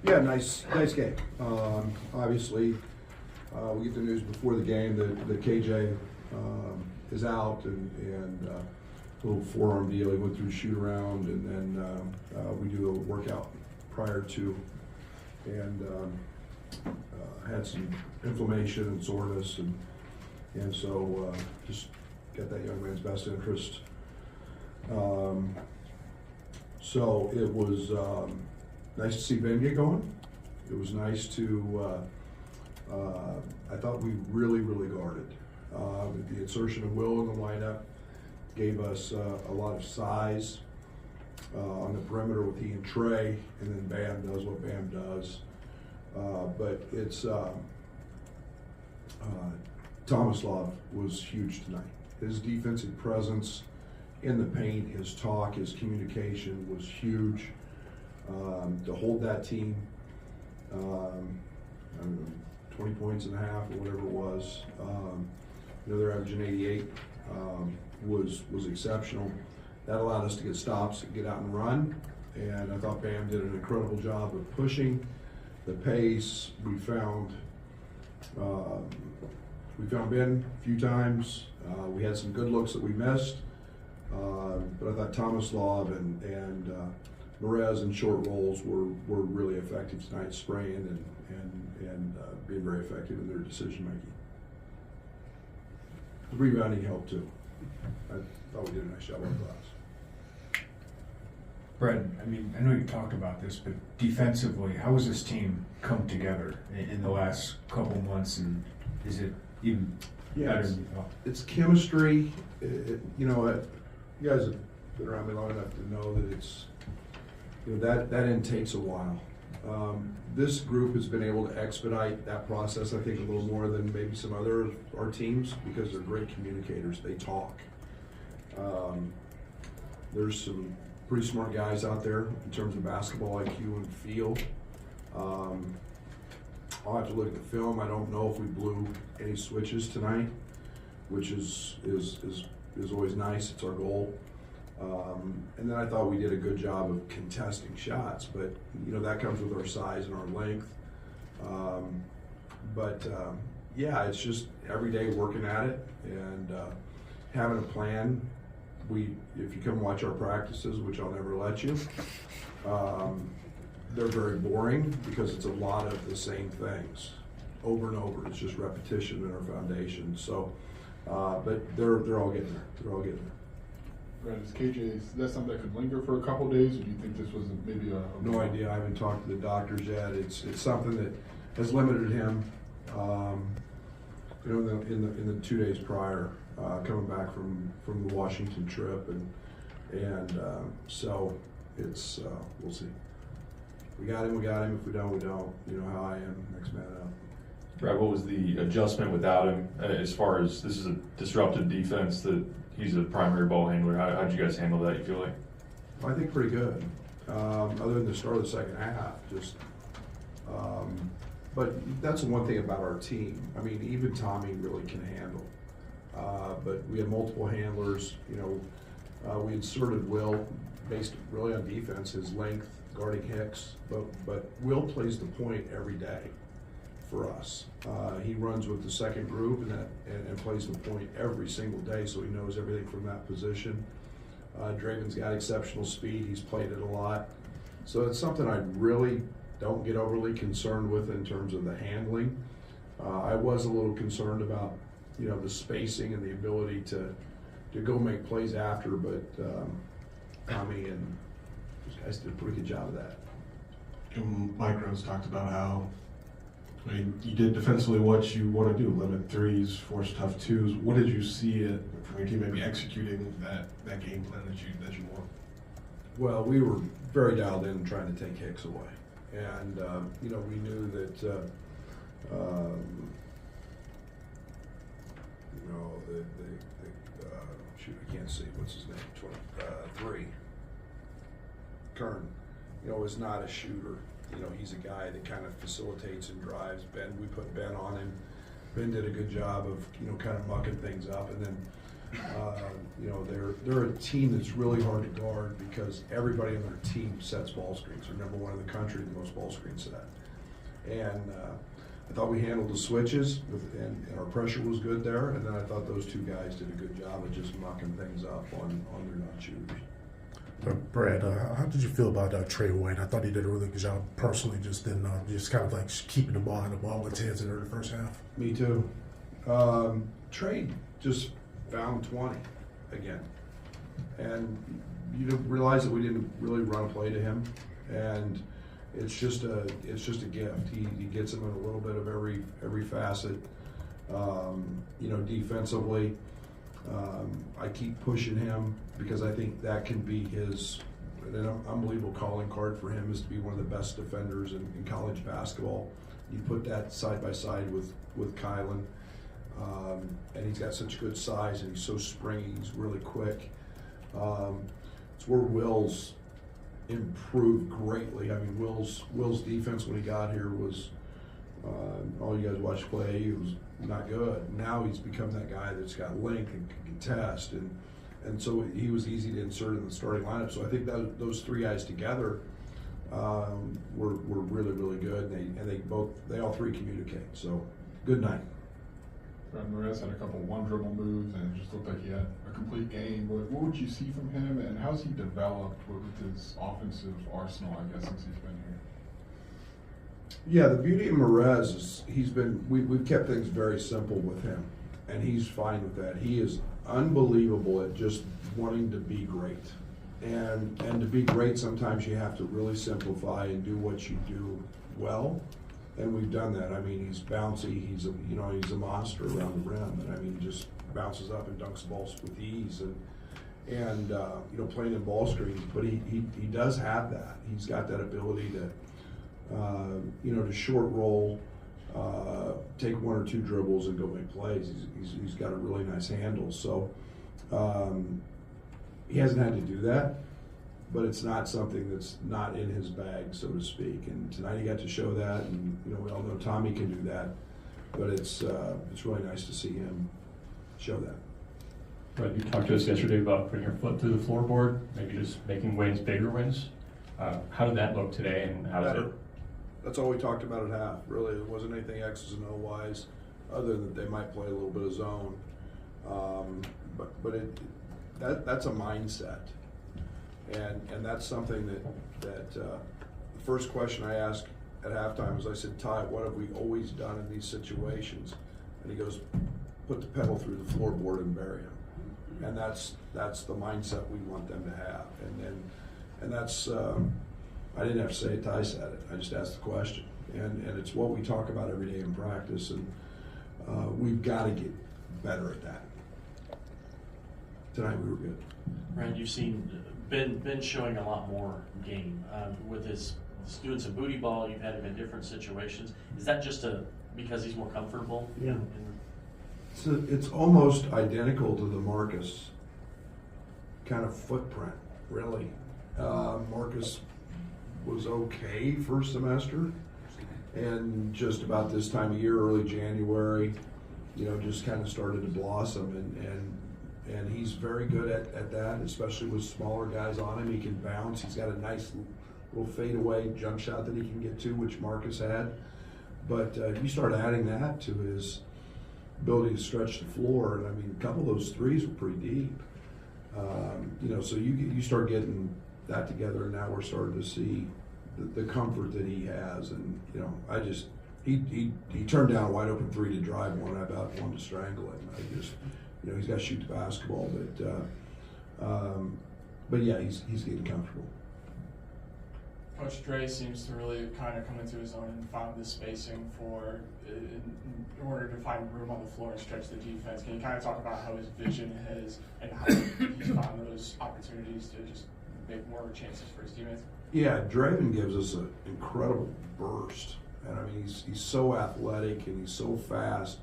Yeah, nice game. Obviously, we get the news before the game that KJ is out and a little forearm deal. He went through a shoot around, and then we do a workout prior to, and had some inflammation and soreness, and so just got that young man's best interest. So it was nice to see Ben get going. It was nice to, I thought we really guarded. The insertion of Will in the lineup gave us a lot of size on the perimeter with he and Trey, and then Bam does what Bam does. But it's, Tomislav was huge tonight. His defensive presence in the paint, his talk, his communication was huge. To hold that team, I don't know, 20 points and a half or whatever it was, they're averaging 88, was exceptional. That allowed us to get stops, get out and run, and I thought Bam did an incredible job of pushing the pace. We found Ben a few times. We had some good looks that we missed, but I thought Tomislav and Perez in short rolls were really effective tonight, spraying and being very effective in their decision making. The rebounding helped too. I thought we did a nice job on glass. Brett, I mean, I know you talked about this, but defensively, how has this team come together in the last couple months, and is it even better than you thought? It's chemistry. You guys have been around me long enough to know that it's, that end takes a while. This group has been able to expedite that process, I think, a little more than maybe some other our teams, because they're great communicators. They talk. There's some pretty smart guys out there in terms of basketball IQ and feel. I'll have to look at the film. I don't know if we blew any switches tonight, which is always nice. It's our goal. And then I thought we did a good job of contesting shots, but that comes with our size and our length. Yeah, it's just every day working at it and having a plan. If you come watch our practices, which I'll never let you, they're very boring because it's a lot of the same things over and over. It's just repetition in our foundation. So, but they're all getting there. They're all getting there. Right, is that something that could linger for a couple of days, or do you think this was maybe a no idea? I haven't talked to the doctors yet. It's something that has limited him. In the 2 days prior, coming back from the Washington trip, and so it's we'll see. We got him. If we don't, we don't. You know how I am. Next man up. Brad, what was the adjustment without him as far as this is a disruptive defense that he's a primary ball handler? How did you guys handle that, you feel like? I think pretty good. Other than the start of the second half, but that's the one thing about our team. I mean, even Tommy really can handle. But we had multiple handlers. We inserted Will based really on defense, his length, guarding Hicks. But Will plays the point every day for us. He runs with the second group and plays the point every single day, so he knows everything from that position. Draven's got exceptional speed. He's played it a lot. So it's something I really don't get overly concerned with in terms of the handling. I was a little concerned about, the spacing and the ability to go make plays after, but Tommy and those guys did a pretty good job of that. Mike Rose talked about how you did defensively what you want to do, limit threes, force tough twos. What did you see from your team maybe executing that game plan that you want? Well, we were very dialed in trying to take Hicks away. And, we knew that, shoot, I can't see, what's his name, 23, Kern, is not a shooter. He's a guy that kind of facilitates and drives. Ben, we put Ben on him. Ben did a good job of, kind of mucking things up. And then You know, they're a team that's really hard to guard because everybody on their team sets ball screens. They're number one in the country, the most ball screens set. And I thought we handled the switches, and our pressure was good there. And then I thought those two guys did a good job of just mucking things up on their non-shooters. Brad, how did you feel about Trey White? I thought he did a really good job personally, just kind of like keeping the ball in the ball with his hands in the first half. Me too. Trey just found 20 again. And you didn't realize that we didn't really run a play to him. And it's just a gift. He gets him in a little bit of every facet. You know, defensively, I keep pushing him because I think that can be an unbelievable calling card for him, is to be one of the best defenders in college basketball. You put that side by side with Kylan, and he's got such good size, and he's so springy. He's really quick. It's where Will's improved greatly. I mean, Will's defense when he got here was, all you guys watch play, he was not good. Now he's become that guy that's got length and can contest, and so he was easy to insert in the starting lineup. So I think those three guys together were really, really good, and they all three communicate. So good night. Brad Morez had a couple one dribble moves and it just looked like he had a complete game. What would you see from him, and how's he developed with his offensive arsenal, I guess, since he's been here? Yeah, the beauty of Morez is we've kept things very simple with him, and he's fine with that. He is unbelievable at just wanting to be great. And to be great, sometimes you have to really simplify and do what you do well. And we've done that. I mean, he's bouncy. He's a monster around the rim. And I mean, he just bounces up and dunks balls with ease. And you know, playing in ball screens. But he does have that. He's got that ability to you know, to short roll, take one or two dribbles and go make plays. He's got a really nice handle. So he hasn't had to do that, but it's not something that's not in his bag, so to speak. And tonight he got to show that, and you know, we all know Tommy can do that, but it's really nice to see him show that. Brett, you talked to us yesterday about putting your foot through the floorboard, maybe just making wins bigger wins. How did that look today, and how did it? That's all we talked about at half. Really, it wasn't anything X's and O wise, other than that they might play a little bit of zone. But that's a mindset, and that's something that the first question I asked at halftime was, I said, Ty, what have we always done in these situations? And he goes, put the pedal through the floorboard and bury him. And that's the mindset we want them to have. And that's I didn't have to say it, Ty said it. I just asked the question. And it's what we talk about every day in practice, and we've got to get better at that. Tonight we were good. Brad, you've seen Ben showing a lot more game with his doing some booty ball. You've had him in different situations. Is that just because he's more comfortable? Yeah. So it's almost identical to the Marcus kind of footprint, really. Marcus was okay first semester, and just about this time of year, early January, you know, just kind of started to blossom, and he's very good at that, especially with smaller guys on him. He can bounce. He's got a nice little fadeaway jump shot that he can get to, which Marcus had. But you start adding that to his ability to stretch the floor, and I mean, a couple of those threes were pretty deep. You know, so you start getting that together, and now we're starting to see the comfort that he has. And you know, he turned down a wide open three to drive one. I about wanted to strangle him. You know, he's got to shoot the basketball, but yeah, he's getting comfortable. Coach Dre seems to really kind of come into his own and found the spacing in order to find room on the floor and stretch the defense. Can you kind of talk about how his vision is and how he's found those opportunities to just make more chances for his teammates? Yeah, Draven gives us an incredible burst, and I mean he's so athletic and he's so fast.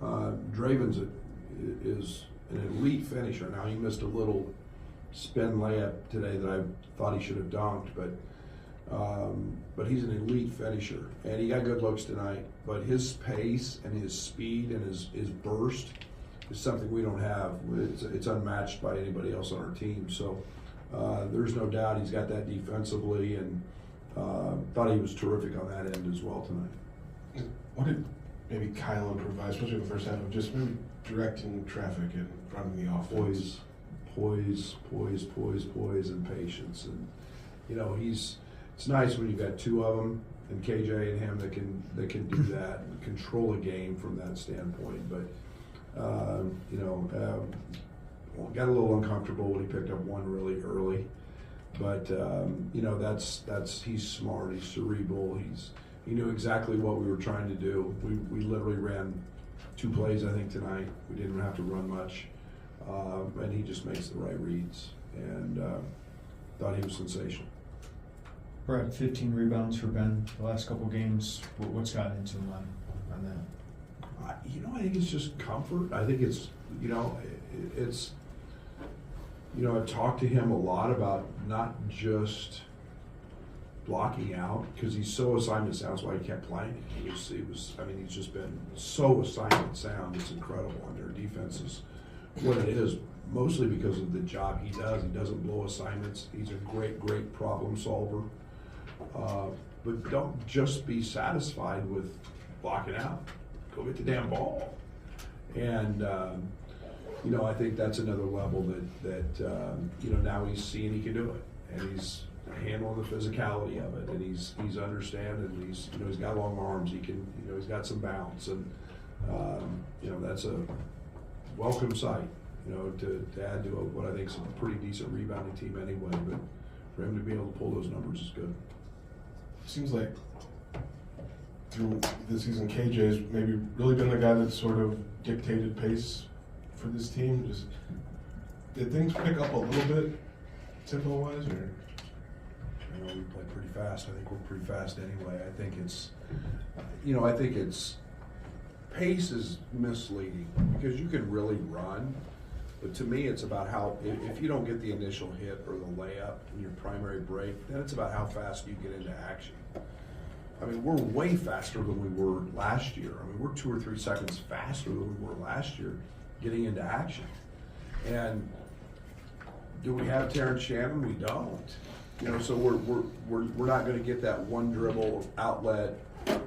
Draven's is an elite finisher. Now he missed a little spin layup today that I thought he should have dunked, but he's an elite finisher, and he got good looks tonight. But his pace and his speed and his burst is something we don't have. It's unmatched by anybody else on our team. So there's no doubt he's got that defensively, and thought he was terrific on that end as well tonight. What did maybe Kylan provide, especially in the first half, of just maybe directing traffic and running the offense? Poise, and patience. And you know, it's nice when you've got two of them, and KJ and him that can do that and control a game from that standpoint. But you know, got a little uncomfortable when he picked up one really early. But you know, he's smart, he's cerebral, he knew exactly what we were trying to do. We literally ran 2 plays, I think, tonight. We didn't have to run much, and he just makes the right reads. And thought he was sensational. Brett, 15 rebounds for Ben the last couple games. What's gotten into him on that? You know, I think it's just comfort. I think it's, you know, I've talked to him a lot about not just blocking out, because he's so assignment sound. That's why he kept playing. I mean, he's just been so assignment sound. It's incredible. And their defense is what it is, mostly because of the job he does. He doesn't blow assignments. He's a great problem solver. But don't just be satisfied with blocking out. Go get the damn ball. And you know, I think that's another level that you know, now he's seeing he can do it, and he's handling the physicality of it, and he's understanding. He's, you know, he's got long arms. He can, you know, he's got some bounce, and you know, that's a welcome sight. You know, to add to what I think is a pretty decent rebounding team anyway. But for him to be able to pull those numbers is good. Seems like through this season, KJ's maybe really been the guy that sort of dictated pace for this team. Just did things pick up a little bit tempo-wise, or? You know, we play pretty fast. I think we're pretty fast anyway. I think it's, you know, pace is misleading because you can really run, but to me it's about how, if you don't get the initial hit or the layup in your primary break, then it's about how fast you get into action. I mean, we're way faster than we were last year. I mean, we're 2 or 3 seconds faster than we were last year getting into action. And do we have Terrence Shannon? We don't. You know, so we're not going to get that one dribble outlet,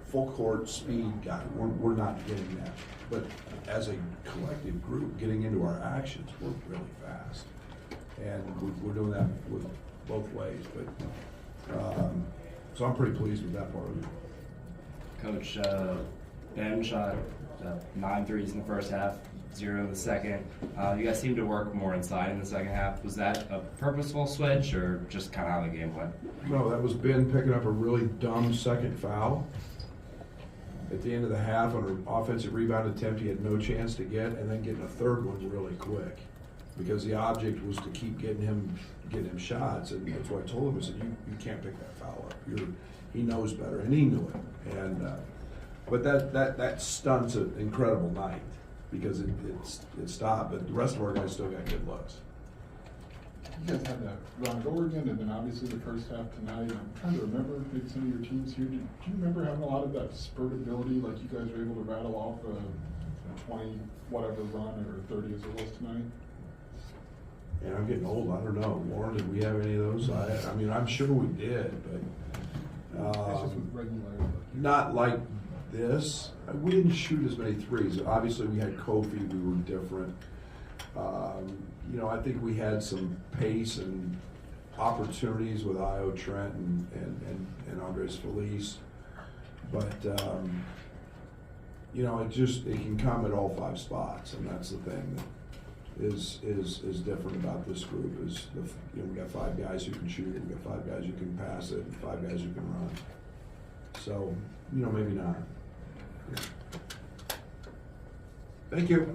full court speed guy. We're not getting that. But as a collective group, getting into our actions, we're really fast, and we're doing that with both ways. But so I'm pretty pleased with that part of it. Coach, Ben shot 9 threes in the first half, 0 in the second. You guys seemed to work more inside in the second half. Was that a purposeful switch or just kind of how the game went? No, that was Ben picking up a really dumb second foul at the end of the half on an offensive rebound attempt he had no chance to get, and then getting a third one really quick, because the object was to keep getting him shots. And that's why I told him, I said, you can't pick that foul up. He knows better, and he knew it. And but that stunts an incredible night, because it stopped. But the rest of our guys still got good looks. You guys had that run at Oregon, and then obviously the first half tonight. I'm trying to remember maybe some of your teams here. Do you remember having a lot of that spurt ability, like you guys were able to rattle off a 20 whatever run or 30 as it was tonight? Yeah, I'm getting old. I don't know. Warren, did we have any of those? I mean, I'm sure we did, but It's just with regularity. not like this. We didn't shoot as many threes. Obviously, we had Kofi. We were different. You know, I think we had some pace and opportunities with Io Trent and Andres Feliz, but you know, it can come at all 5 spots, and that's the thing that is different about this group. Is you know, we got 5 guys who can shoot it, we got 5 guys who can pass it, and 5 guys who can run. So, you know, maybe not. Yeah. Thank you.